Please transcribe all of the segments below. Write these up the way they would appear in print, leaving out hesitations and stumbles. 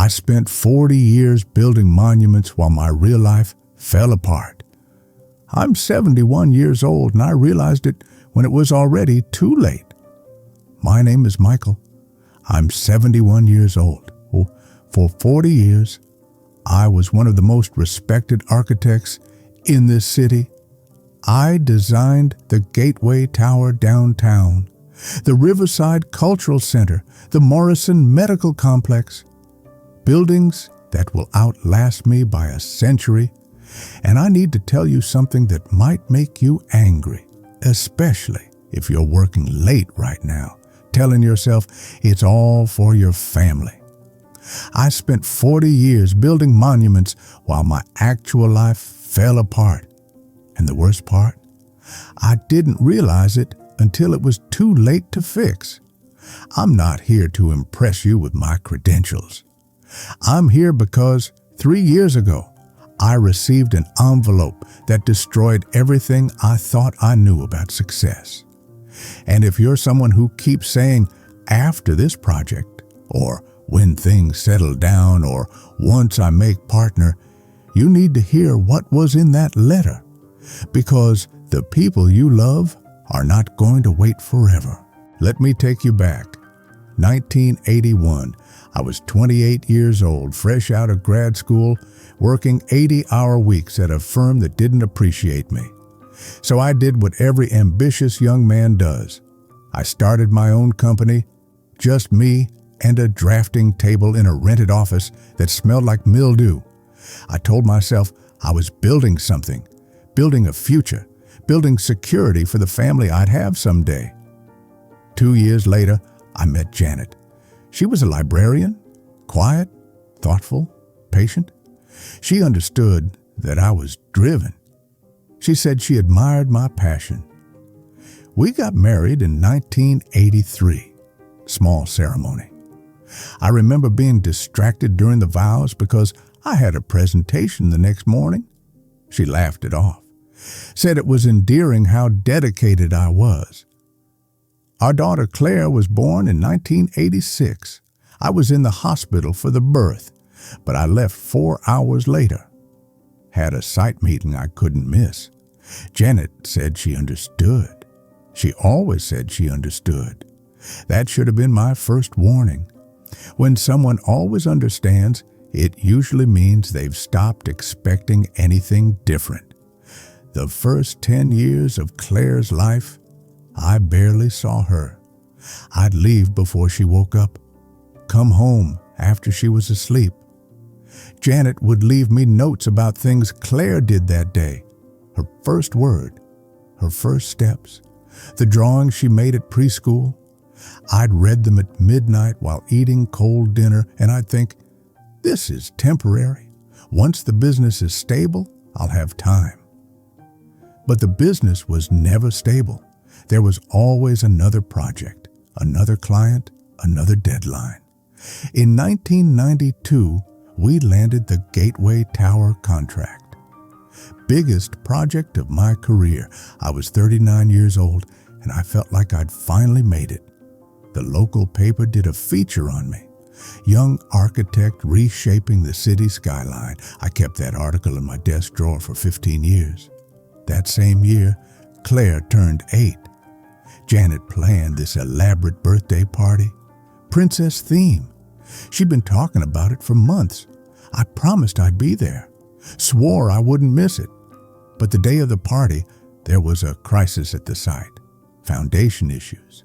I spent 40 years building monuments while my real life fell apart. I'm 71 years old and I realized it when it was already too late. My name is Michael. I'm 71 years old. For 40 years, I was one of the most respected architects in this city. I designed the Gateway Tower downtown, the Riverside Cultural Center, the Morrison Medical Complex, buildings that will outlast me by a century. And I need to tell you something that might make you angry, especially if you're working late right now, telling yourself it's all for your family. I spent 40 years building monuments while my actual life fell apart. And the worst part, I didn't realize it until it was too late to fix. I'm not here to impress you with my credentials. I'm here because 3 years ago, I received an envelope that destroyed everything I thought I knew about success. And if you're someone who keeps saying, after this project, or when things settle down, or once I make partner, you need to hear what was in that letter, because the people you love are not going to wait forever. Let me take you back. 1981, I was 28 years old, fresh out of grad school, working 80-hour weeks at a firm that didn't appreciate me. So I did what every ambitious young man does. I started my own company, just me and a drafting table in a rented office that smelled like mildew. I told myself I was building something, building a future, building security for the family I'd have someday. 2 years later, I met Janet. She was a librarian, quiet, thoughtful, patient. She understood that I was driven. She said she admired my passion. We got married in 1983. Small ceremony. I remember being distracted during the vows because I had a presentation the next morning. She laughed it off, said it was endearing how dedicated I was. Our daughter Claire was born in 1986. I was in the hospital for the birth, but I left 4 hours later. Had a site meeting I couldn't miss. Janet said she understood. She always said she understood. That should have been my first warning. When someone always understands, it usually means they've stopped expecting anything different. The first 10 years of Claire's life, I barely saw her. I'd leave before she woke up, come home after she was asleep. Janet would leave me notes about things Claire did that day. Her first word, her first steps, the drawings she made at preschool. I'd read them at midnight while eating cold dinner, and I'd think, this is temporary. Once the business is stable, I'll have time. But the business was never stable. There was always another project, another client, another deadline. In 1992, we landed the Gateway Tower contract. Biggest project of my career. I was 39 years old, and I felt like I'd finally made it. The local paper did a feature on me. Young architect reshaping the city skyline. I kept that article in my desk drawer for 15 years. That same year, Claire turned 8. Janet planned this elaborate birthday party. Princess theme. She'd been talking about it for months. I promised I'd be there. Swore I wouldn't miss it. But the day of the party, there was a crisis at the site. Foundation issues.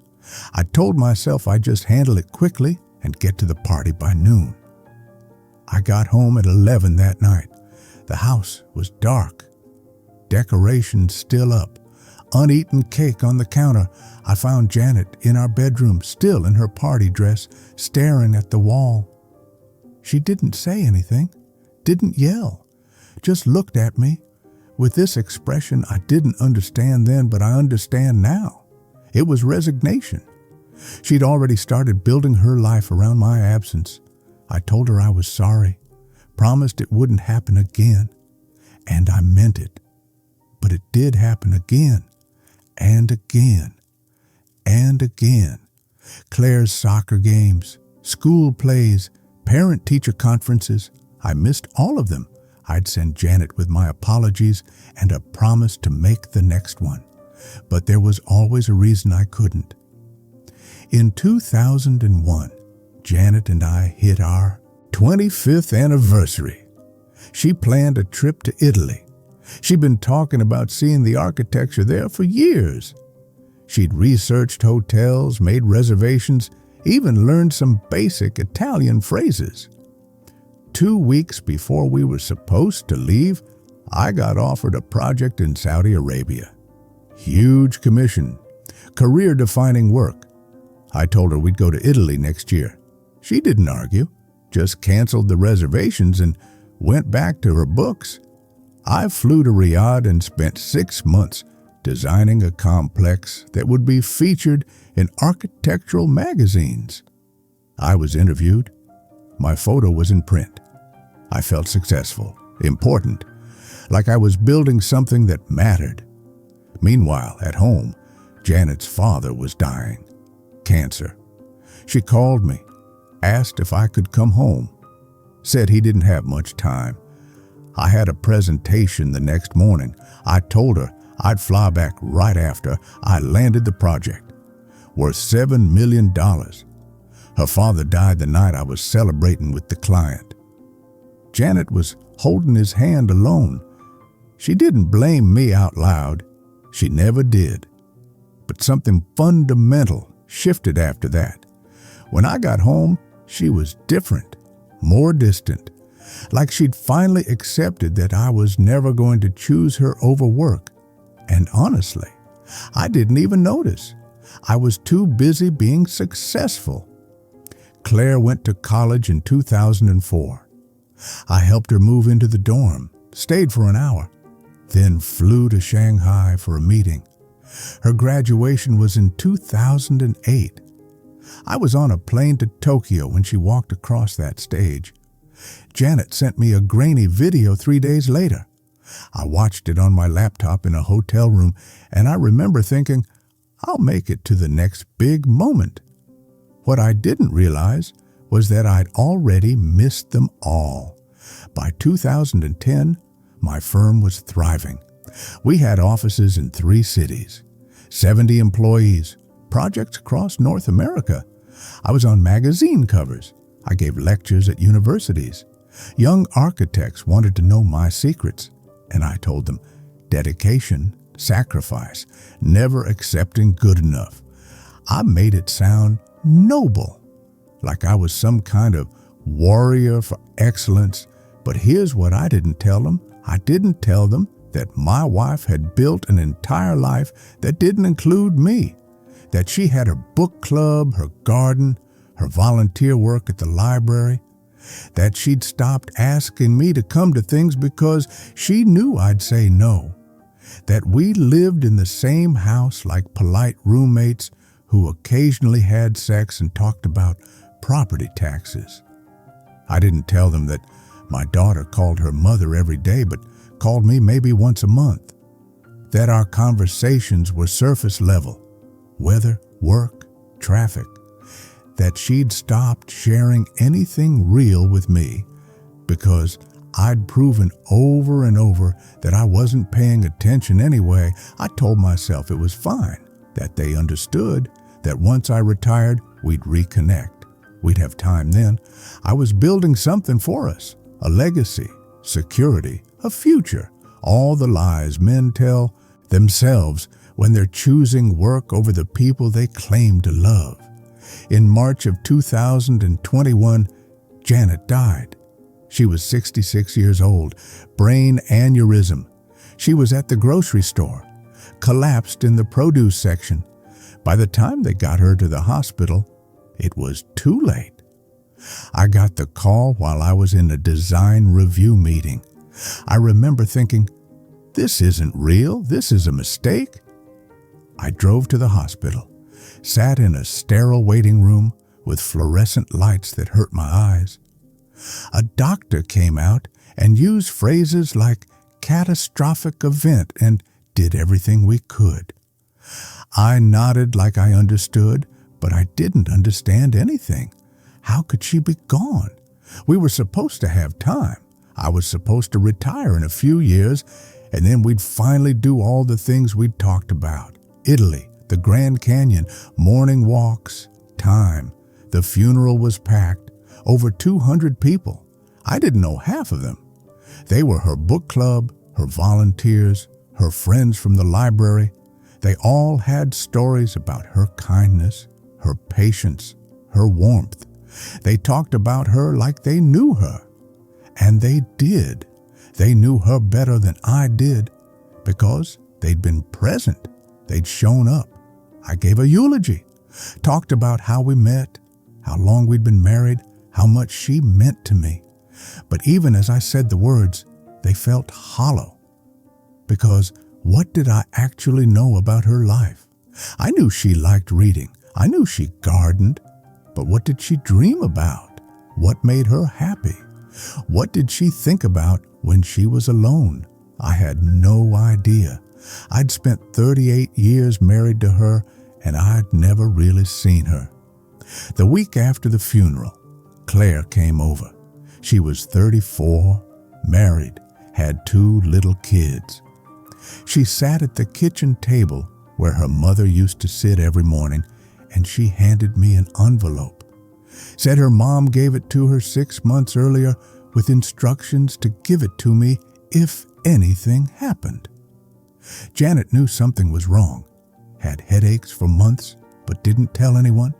I told myself I'd just handle it quickly and get to the party by noon. I got home at 11 that night. The house was dark. Decorations still up. Uneaten cake on the counter. I found Janet in our bedroom, still in her party dress, staring at the wall. She didn't say anything, didn't yell, just looked at me with this expression I didn't understand then, but I understand now. It was resignation. She'd already started building her life around my absence. I told her I was sorry, promised it wouldn't happen again, and I meant it. But it did happen again, and again, and again. Claire's soccer games, school plays, Parent-teacher conferences, I missed all of them. I'd send Janet with my apologies and a promise to make the next one. But there was always a reason I couldn't. In 2001, Janet and I hit our 25th anniversary. She planned a trip to Italy. She'd been talking about seeing the architecture there for years. She'd researched hotels, made reservations, even learned some basic Italian phrases. 2 weeks before we were supposed to leave, I got offered a project in Saudi Arabia. Huge commission, career-defining work. I told her we'd go to Italy next year. She didn't argue, just canceled the reservations and went back to her books. I flew to Riyadh and spent 6 months designing a complex that would be featured in architectural magazines. I was interviewed. My photo was in print. I felt successful, important, like I was building something that mattered. Meanwhile, at home, Janet's father was dying. Cancer. She called me, asked if I could come home, said he didn't have much time. I had a presentation the next morning. I told her I'd fly back right after I landed the project, worth $7 million. Her father died the night I was celebrating with the client. Janet was holding his hand alone. She didn't blame me out loud. She never did. But something fundamental shifted after that. When I got home, she was different, more distant, like she'd finally accepted that I was never going to choose her over work. And honestly, I didn't even notice. I was too busy being successful. Claire went to college in 2004. I helped her move into the dorm, stayed for an hour, then flew to Shanghai for a meeting. Her graduation was in 2008. I was on a plane to Tokyo when she walked across that stage. Janet sent me a grainy video 3 days later. I watched it on my laptop in a hotel room, and I remember thinking, I'll make it to the next big moment. What I didn't realize was that I'd already missed them all. By 2010, my firm was thriving. We had offices in 3 cities, 70 employees, projects across North America. I was on magazine covers. I gave lectures at universities. Young architects wanted to know my secrets, and I told them dedication, sacrifice, never accepting good enough. I made it sound noble, like I was some kind of warrior for excellence. But here's what I didn't tell them. I didn't tell them that my wife had built an entire life that didn't include me, that she had her book club, her garden, her volunteer work at the library, that she'd stopped asking me to come to things because she knew I'd say no, that we lived in the same house like polite roommates who occasionally had sex and talked about property taxes. I didn't tell them that my daughter called her mother every day but called me maybe once a month, that our conversations were surface level, weather, work, traffic, that she'd stopped sharing anything real with me because I'd proven over and over that I wasn't paying attention anyway. I told myself it was fine, that they understood, that once I retired, we'd reconnect. We'd have time then. I was building something for us, a legacy, security, a future, all the lies men tell themselves when they're choosing work over the people they claim to love. In March of 2021, Janet died. She was 66 years old, brain aneurysm. She was at the grocery store, collapsed in the produce section. By the time they got her to the hospital, it was too late. I got the call while I was in a design review meeting. I remember thinking, this isn't real, this is a mistake. I drove to the hospital, sat in a sterile waiting room with fluorescent lights that hurt my eyes. A doctor came out and used phrases like catastrophic event and did everything we could. I nodded like I understood, but I didn't understand anything. How could she be gone? We were supposed to have time. I was supposed to retire in a few years, and then we'd finally do all the things we'd talked about. Italy, the Grand Canyon, morning walks, time. The funeral was packed. Over 200 people. I didn't know half of them. They were her book club, her volunteers, her friends from the library. They all had stories about her kindness, her patience, her warmth. They talked about her like they knew her. And they did. They knew her better than I did because they'd been present. They'd shown up. I gave a eulogy, talked about how we met, how long we'd been married, how much she meant to me. But even as I said the words, they felt hollow. Because what did I actually know about her life? I knew she liked reading. I knew she gardened. But what did she dream about? What made her happy? What did she think about when she was alone? I had no idea. I'd spent 38 years married to her, and I'd never really seen her. The week after the funeral, Claire came over. She was 34, married, had 2 little kids. She sat at the kitchen table where her mother used to sit every morning, and she handed me an envelope. Said her mom gave it to her 6 months earlier with instructions to give it to me if anything happened. Janet knew something was wrong, had headaches for months, but didn't tell anyone.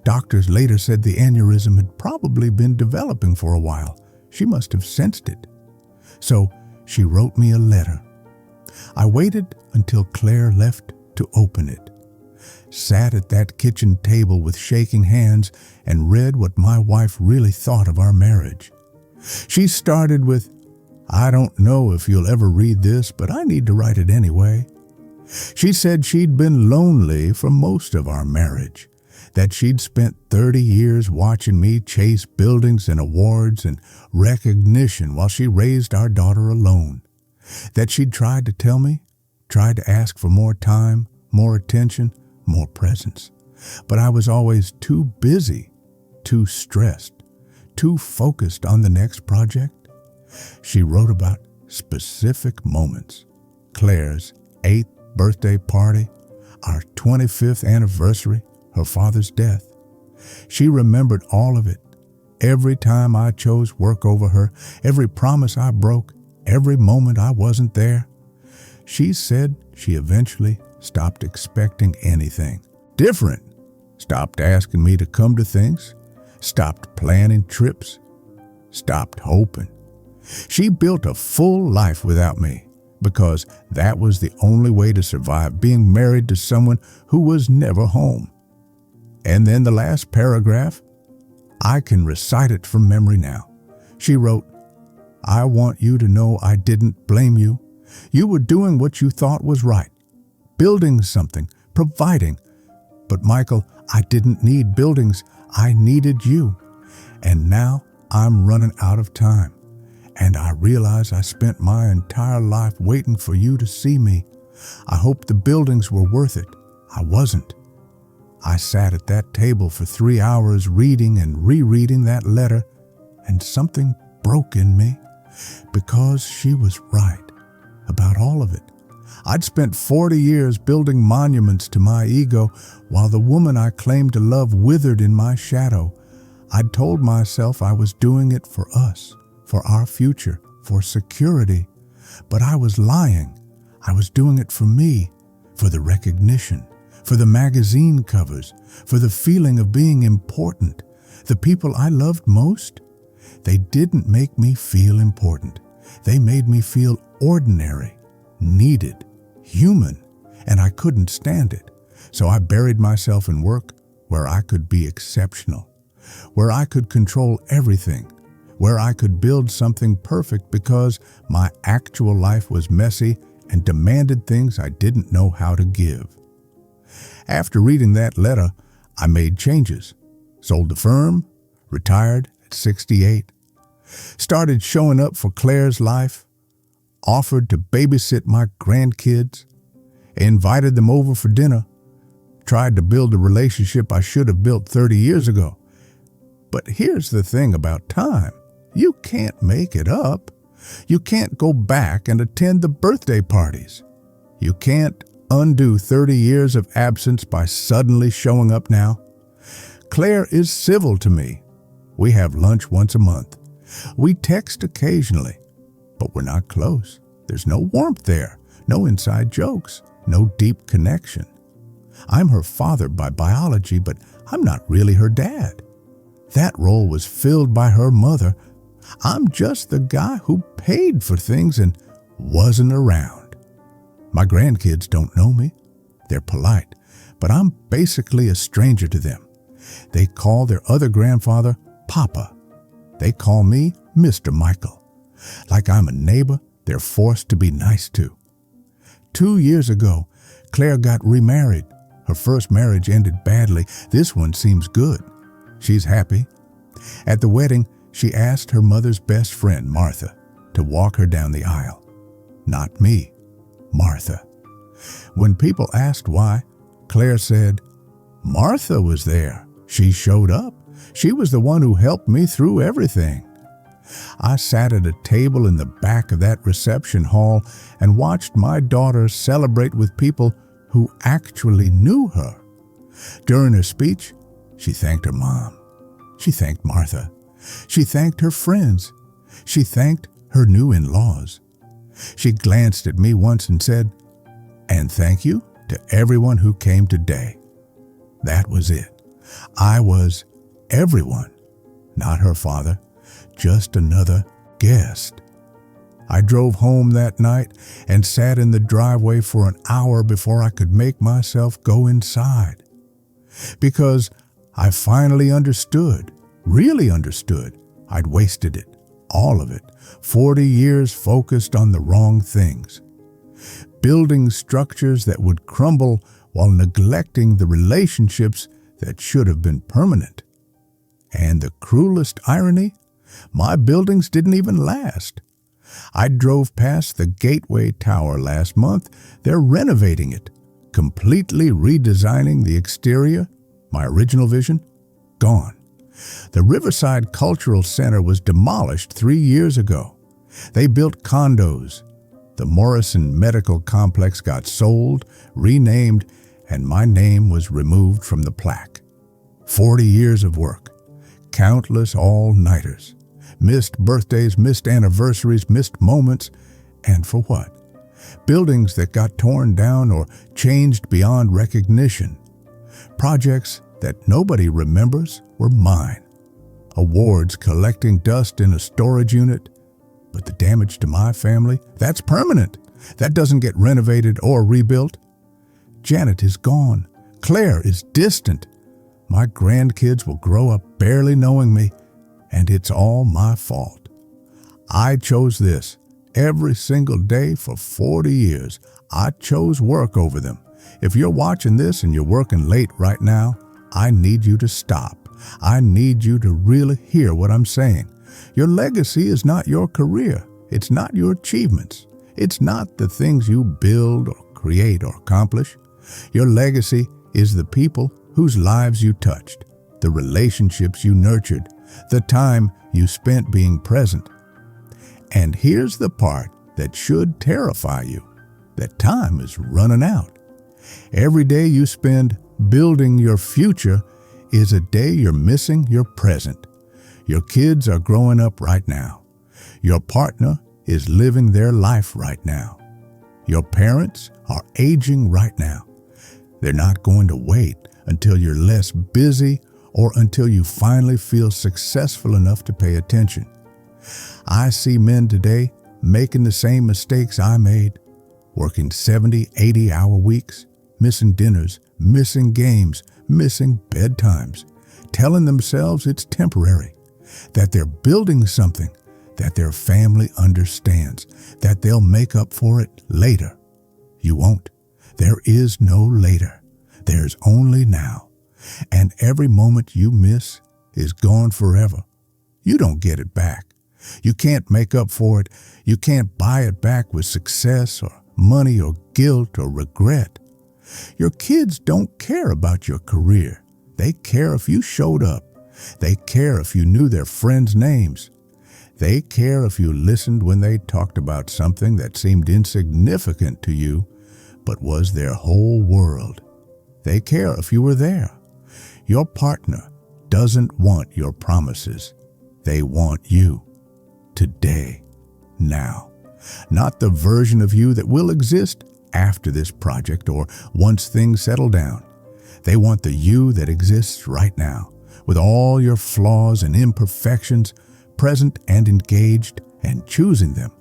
Doctors later said the aneurysm had probably been developing for a while. She must have sensed it. So she wrote me a letter. I waited until Claire left to open it. Sat at that kitchen table with shaking hands and read what my wife really thought of our marriage. She started with, "I don't know if you'll ever read this, but I need to write it anyway." She said she'd been lonely for most of our marriage, that she'd spent 30 years watching me chase buildings and awards and recognition while she raised our daughter alone, that she'd tried to tell me, tried to ask for more time, more attention, more presence. But I was always too busy, too stressed, too focused on the next project. She wrote about specific moments. Claire's 8th birthday party, our 25th anniversary, her father's death. She remembered all of it. Every time I chose work over her, every promise I broke, every moment I wasn't there. She said she eventually stopped expecting anything different, stopped asking me to come to things, stopped planning trips, stopped hoping. She built a full life without me because that was the only way to survive being married to someone who was never home. And then the last paragraph, I can recite it from memory now. She wrote, "I want you to know I didn't blame you. You were doing what you thought was right, building something, providing. But Michael, I didn't need buildings. I needed you. And now I'm running out of time. And I realize I spent my entire life waiting for you to see me. I hoped the buildings were worth it. I wasn't. I sat at that table for 3 hours reading and rereading that letter, and something broke in me because she was right about all of it. I'd spent 40 years building monuments to my ego while the woman I claimed to love withered in my shadow. I'd told myself I was doing it for us, for our future, for security. But I was lying. I was doing it for me, for the recognition, for the magazine covers, for the feeling of being important. The people I loved most, they didn't make me feel important. They made me feel ordinary, needed, human, and I couldn't stand it. So I buried myself in work where I could be exceptional, where I could control everything, where I could build something perfect because my actual life was messy and demanded things I didn't know how to give. After reading that letter, I made changes, sold the firm, retired at 68, started showing up for Claire's life, offered to babysit my grandkids, invited them over for dinner, tried to build a relationship I should have built 30 years ago. But here's the thing about time. You can't make it up. You can't go back and attend the birthday parties. You can't undo 30 years of absence by suddenly showing up now. Claire is civil to me. We have lunch once a month. We text occasionally, but we're not close. There's no warmth there, no inside jokes, no deep connection. I'm her father by biology, but I'm not really her dad. That role was filled by her mother. I'm just the guy who paid for things and wasn't around. My grandkids don't know me. They're polite, but I'm basically a stranger to them. They call their other grandfather Papa. They call me Mr. Michael. Like I'm a neighbor they're forced to be nice to. 2 years ago, Claire got remarried. Her first marriage ended badly. This one seems good. She's happy. At the wedding, she asked her mother's best friend, Martha, to walk her down the aisle. Not me, Martha. When people asked why, Claire said, "Martha was there. She showed up. She was the one who helped me through everything." I sat at a table in the back of that reception hall and watched my daughter celebrate with people who actually knew her. During her speech, she thanked her mom. She thanked Martha. She thanked her friends. She thanked her new in-laws. She glanced at me once and said, "And thank you to everyone who came today." That was it. I was everyone, not her father, just another guest. I drove home that night and sat in the driveway for an hour before I could make myself go inside. Because I finally understood, really understood, I'd wasted it, all of it, 40 years focused on the wrong things. Building structures that would crumble while neglecting the relationships that should have been permanent. And the cruelest irony, my buildings didn't even last. I drove past the Gateway Tower last month. They're renovating it, completely redesigning the exterior. My original vision, gone. The Riverside Cultural Center was demolished 3 years ago. They built condos. The Morrison Medical Complex got sold, renamed, and my name was removed from the plaque. 40 years of work, countless all-nighters, missed birthdays, missed anniversaries, missed moments, and for what? Buildings that got torn down or changed beyond recognition. Projects that nobody remembers were mine. Awards collecting dust in a storage unit. But the damage to my family, that's permanent. That doesn't get renovated or rebuilt. Janet is gone. Claire is distant. My grandkids will grow up barely knowing me, and it's all my fault. I chose this every single day for 40 years. I chose work over them. If you're watching this and you're working late right now, I need you to stop. I need you to really hear what I'm saying. Your legacy is not your career. It's not your achievements. It's not the things you build or create or accomplish. Your legacy is the people whose lives you touched, the relationships you nurtured, the time you spent being present. And here's the part that should terrify you, that time is running out. Every day you spend building your future is a day you're missing your present. Your kids are growing up right now. Your partner is living their life right now. Your parents are aging right now. They're not going to wait until you're less busy or until you finally feel successful enough to pay attention. I see men today making the same mistakes I made, working 70, 80-hour weeks, missing dinners, missing games, missing bedtimes, telling themselves it's temporary, that they're building something that their family understands, that they'll make up for it later. You won't. There is no later. There's only now. And every moment you miss is gone forever. You don't get it back. You can't make up for it. You can't buy it back with success or money or guilt or regret. Your kids don't care about your career. They care if you showed up. They care if you knew their friends' names. They care if you listened when they talked about something that seemed insignificant to you, but was their whole world. They care if you were there. Your partner doesn't want your promises. They want you. Today. Now. Not the version of you that will exist after this project or once things settle down. They want the you that exists right now, with all your flaws and imperfections, present and engaged and choosing them.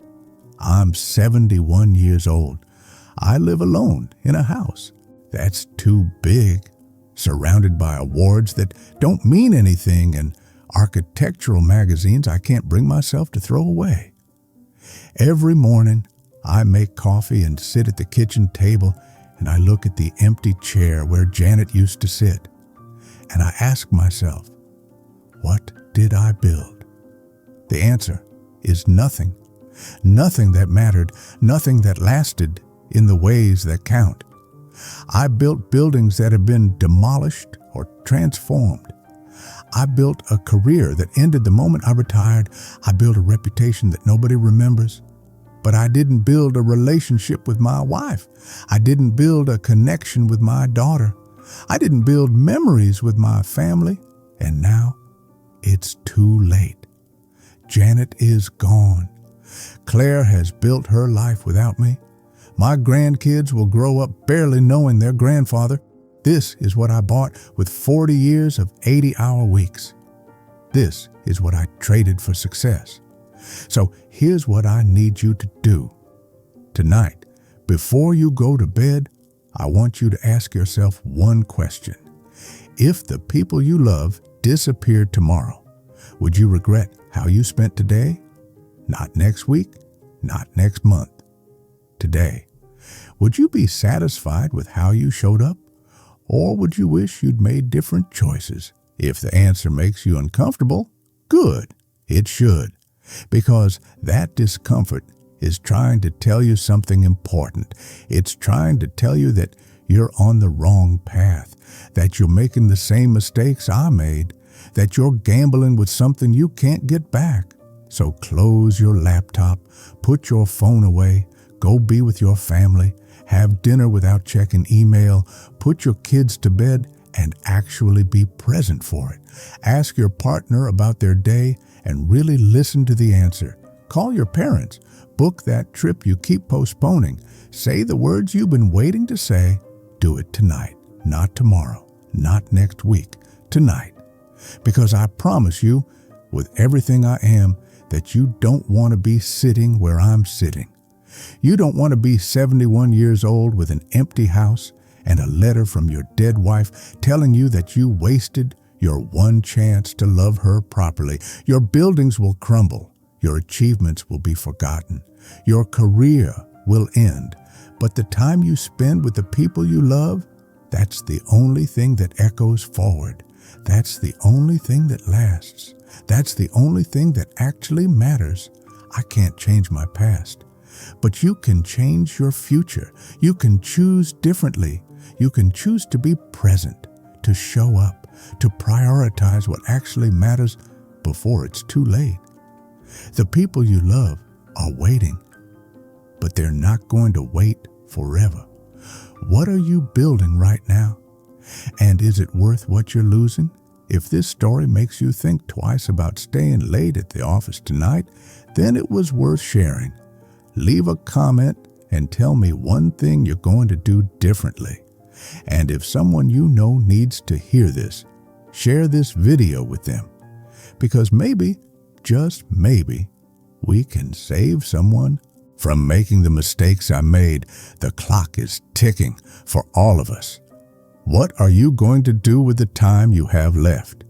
I'm 71 years old. I live alone in a house. That's too big, surrounded by awards that don't mean anything and architectural magazines I can't bring myself to throw away. Every morning, I make coffee and sit at the kitchen table, and I look at the empty chair where Janet used to sit, and I ask myself, what did I build? The answer is nothing. Nothing that mattered, nothing that lasted in the ways that count. I built buildings that have been demolished or transformed. I built a career that ended the moment I retired. I built a reputation that nobody remembers. But I didn't build a relationship with my wife. I didn't build a connection with my daughter. I didn't build memories with my family. And now it's too late. Janet is gone. Claire has built her life without me. My grandkids will grow up barely knowing their grandfather. This is what I bought with 40 years of 80-hour weeks. This is what I traded for success. So here's what I need you to do. Tonight, before you go to bed, I want you to ask yourself one question. If the people you love disappeared tomorrow, would you regret how you spent today? Not next week, not next month. Today. Would you be satisfied with how you showed up? Or would you wish you'd made different choices? If the answer makes you uncomfortable, good, it should. Because that discomfort is trying to tell you something important. It's trying to tell you that you're on the wrong path, that you're making the same mistakes I made, that you're gambling with something you can't get back. So close your laptop, put your phone away, go be with your family, have dinner without checking email, put your kids to bed, and actually be present for it. Ask your partner about their day and really listen to the answer. Call your parents. Book that trip you keep postponing. Say the words you've been waiting to say. Do it tonight, not tomorrow, not next week, tonight. Because I promise you, with everything I am, that you don't want to be sitting where I'm sitting. You don't want to be 71 years old with an empty house and a letter from your dead wife telling you that you wasted your one chance to love her properly. Your buildings will crumble. Your achievements will be forgotten. Your career will end. But the time you spend with the people you love, that's the only thing that echoes forward. That's the only thing that lasts. That's the only thing that actually matters. I can't change my past, but you can change your future. You can choose differently. You can choose to be present, to show up, to prioritize what actually matters before it's too late. The people you love are waiting, but they're not going to wait forever. What are you building right now? And is it worth what you're losing? If this story makes you think twice about staying late at the office tonight, then it was worth sharing. Leave a comment and tell me one thing you're going to do differently. And if someone you know needs to hear this, share this video with them. Because maybe, just maybe, we can save someone from making the mistakes I made. The clock is ticking for all of us. What are you going to do with the time you have left?